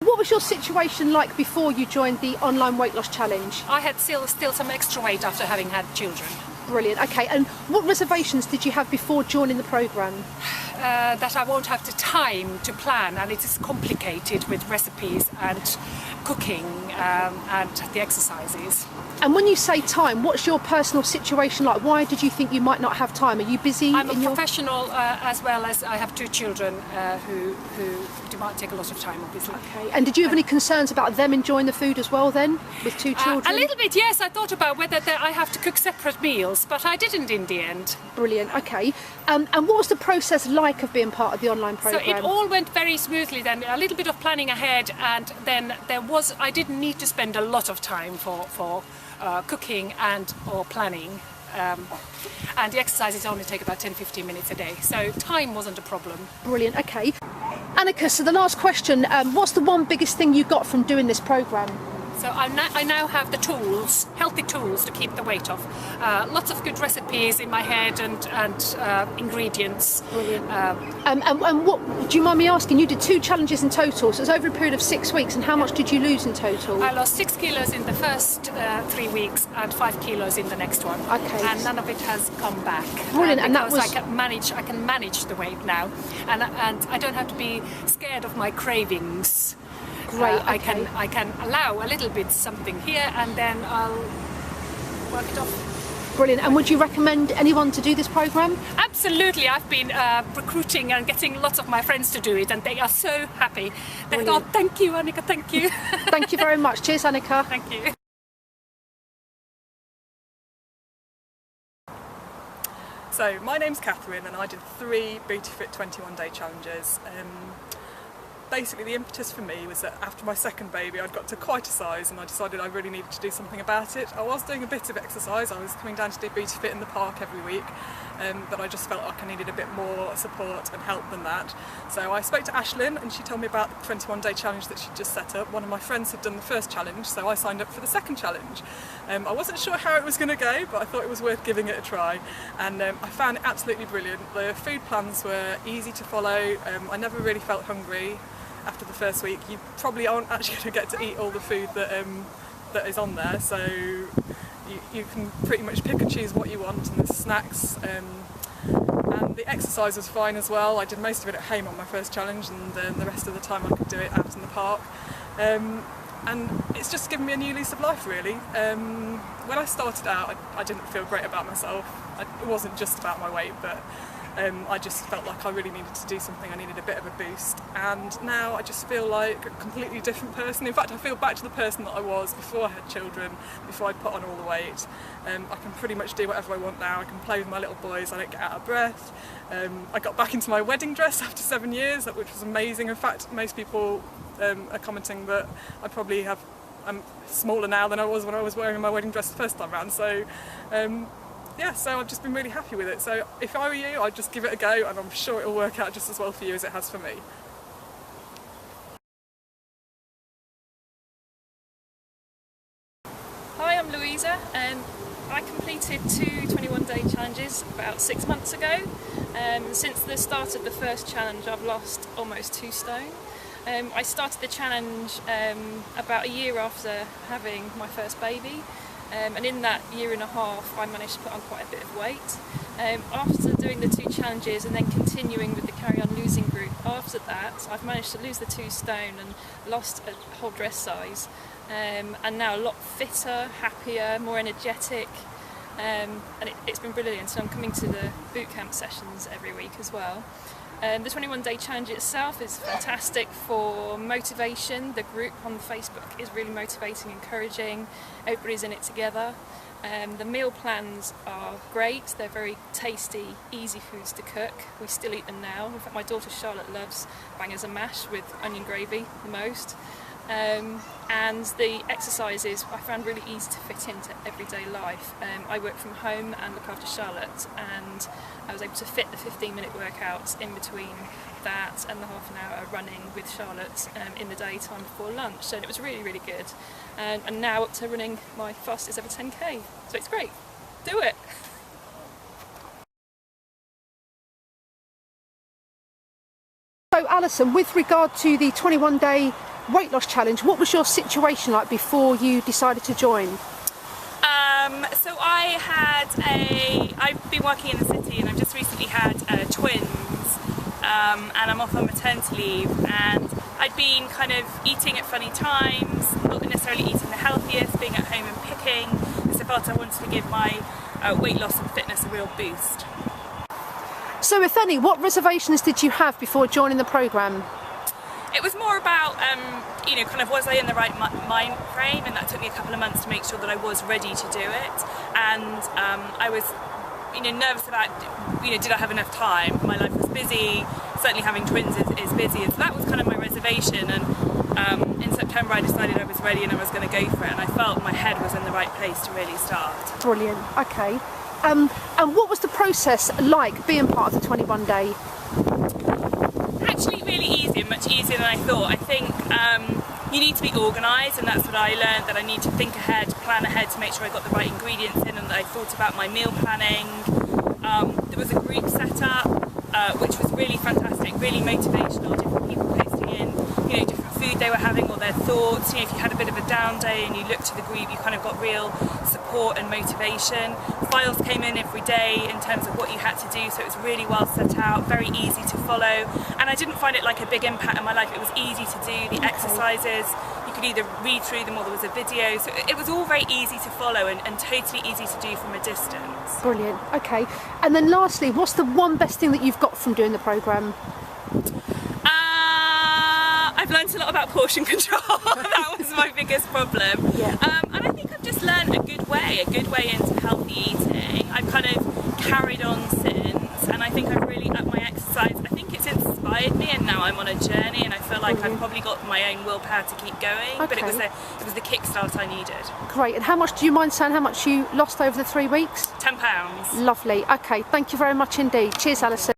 What was your situation like before you joined the online weight loss challenge? I had still some extra weight after having had children. Brilliant. Okay, and what reservations did you have before joining the programme? That I won't have the time to plan, and it is complicated with recipes and cooking and the exercises. And when you say time, what's your personal situation like? Why did you think you might not have time? Are you busy? I'm a professional as well as I have 2 children who might take a lot of time, obviously. Okay. And did you have any concerns about them enjoying the food as well then, with 2 children? A little bit, yes. I thought about whether I have to cook separate meals, but I didn't in the end. Brilliant. Okay. And what was the process like of being part of the online programme? So it all went very smoothly then. A little bit of planning ahead, and then I didn't need to spend a lot of time for cooking or planning. And the exercises only take about 10-15 minutes a day, so time wasn't a problem. Brilliant. Okay. Annika, so the last question, what's the one biggest thing you got from doing this programme? So I now have the tools, healthy tools to keep the weight off. Lots of good recipes in my head and ingredients. Brilliant. And what, do you mind me asking, you did 2 challenges in total, so it was over a period of 6 weeks, and how much did you lose in total? I lost 6 kilos in the first 3 weeks and 5 kilos in the next one. Okay. And none of it has come back. Brilliant. And that was... I can manage the weight now, and I don't have to be scared of my cravings. Great. I can allow a little bit something here, and then I'll work it off. Brilliant. And would you recommend anyone to do this programme? Absolutely. I've been recruiting and getting lots of my friends to do it, and they are so happy. They thought, thank you, Annika, thank you. Thank you very much. Cheers, Annika. Thank you. So my name's Catherine, and I did 3 Booty Fit 21-day challenges. Basically the impetus for me was that after my second baby I'd got to quite a size, and I decided I really needed to do something about it. I was doing a bit of exercise, I was coming down to do Booty Fit in the park every week, but I just felt like I needed a bit more support and help than that. So I spoke to Ashlyn, and she told me about the 21-day challenge that she'd just set up. One of my friends had done the first challenge, so I signed up for the second challenge. I wasn't sure how it was going to go, but I thought it was worth giving it a try, and I found it absolutely brilliant. The food plans were easy to follow. I never really felt hungry. After the first week, you probably aren't actually going to get to eat all the food that is on there, so you can pretty much pick and choose what you want, and there's snacks, and the exercise was fine as well. I did most of it at home on my first challenge, and the rest of the time I could do it out in the park, and it's just given me a new lease of life, really. When I started out, I didn't feel great about myself. It wasn't just about my weight, but I just felt like I really needed to do something. I needed a bit of a boost, and now I just feel like a completely different person. In fact, I feel back to the person that I was before I had children, before I put on all the weight. I can pretty much do whatever I want now. I can play with my little boys, I don't get out of breath. I got back into my wedding dress after 7 years, which was amazing. In fact, most people are commenting that I'm smaller now than I was when I was wearing my wedding dress the first time round. So yeah, so I've just been really happy with it. So if I were you, I'd just give it a go, and I'm sure it'll work out just as well for you as it has for me. Hi, I'm Louisa, and I completed 2 21-day challenges about 6 months ago. Since the start of the first challenge, I've lost almost 2 stone. I started the challenge about a year after having my first baby. And in that year and a half I managed to put on quite a bit of weight. After doing the 2 challenges and then continuing with the Carry On Losing group after that, I've managed to lose the 2 stone and lost a whole dress size, and now a lot fitter, happier, more energetic, and it's been brilliant. So I'm coming to the boot camp sessions every week as well. The 21-day challenge itself is fantastic for motivation. The group on Facebook is really motivating, encouraging. Everybody's in it together. The meal plans are great. They're very tasty, easy foods to cook. We still eat them now. In fact, my daughter Charlotte loves bangers and mash with onion gravy the most. And the exercises I found really easy to fit into everyday life. I work from home and look after Charlotte, and I was able to fit the 15-minute workouts in between that and the half an hour running with Charlotte in the daytime before lunch, so it was really, really good. And now up to running my fastest ever 10k, so it's great. Do it! So Alison, with regard to the 21-day weight loss challenge. What was your situation like before you decided to join? So I've been working in the city and I've just recently had twins, and I'm off on maternity leave, and I'd been kind of eating at funny times, not necessarily eating the healthiest, being at home and picking, so I felt I wanted to give my weight loss and fitness a real boost. So if any, what reservations did you have before joining the programme? It was more about, kind of was I in the right mind frame, and that took me a couple of months to make sure that I was ready to do it, and I was nervous about, did I have enough time? My life was busy, certainly having twins is busy, and so that was kind of my reservation, and in September I decided I was ready and I was going to go for it, and I felt my head was in the right place to really start. Brilliant, okay. And what was the process like being part of the 21 Day? Actually really easy, and much easier than I thought. I think you need to be organised, and that's what I learned, that I need to think ahead, plan ahead to make sure I got the right ingredients in, and that I thought about my meal planning. There was a group set up, which was really fantastic, really motivational, different people posting in, different food they were having or their thoughts. If you had a bit of a down day and you looked to the group, you kind of got real support and motivation. Files came in every day in terms of what you had to do, so it was really well set out, very easy to follow, and I didn't find it like a big impact in my life. It was easy to do, the exercises, you could either read through them or there was a video, so it was all very easy to follow and totally easy to do from a distance. Brilliant, okay. And then lastly, what's the one best thing that you've got from doing the programme? I've learned a lot about portion control. That was my biggest problem. Yeah. And I think I've just learned a good way into healthy eating. I've kind of carried on since, and I think I've really upped my exercise. I think it's inspired me, and now I'm on a journey, and I feel like I've probably got my own willpower to keep going. Okay. But it was the kickstart I needed. Great, and how much, do you mind saying how much you lost over the 3 weeks? £10. Lovely, okay, thank you very much indeed. Cheers, Alison.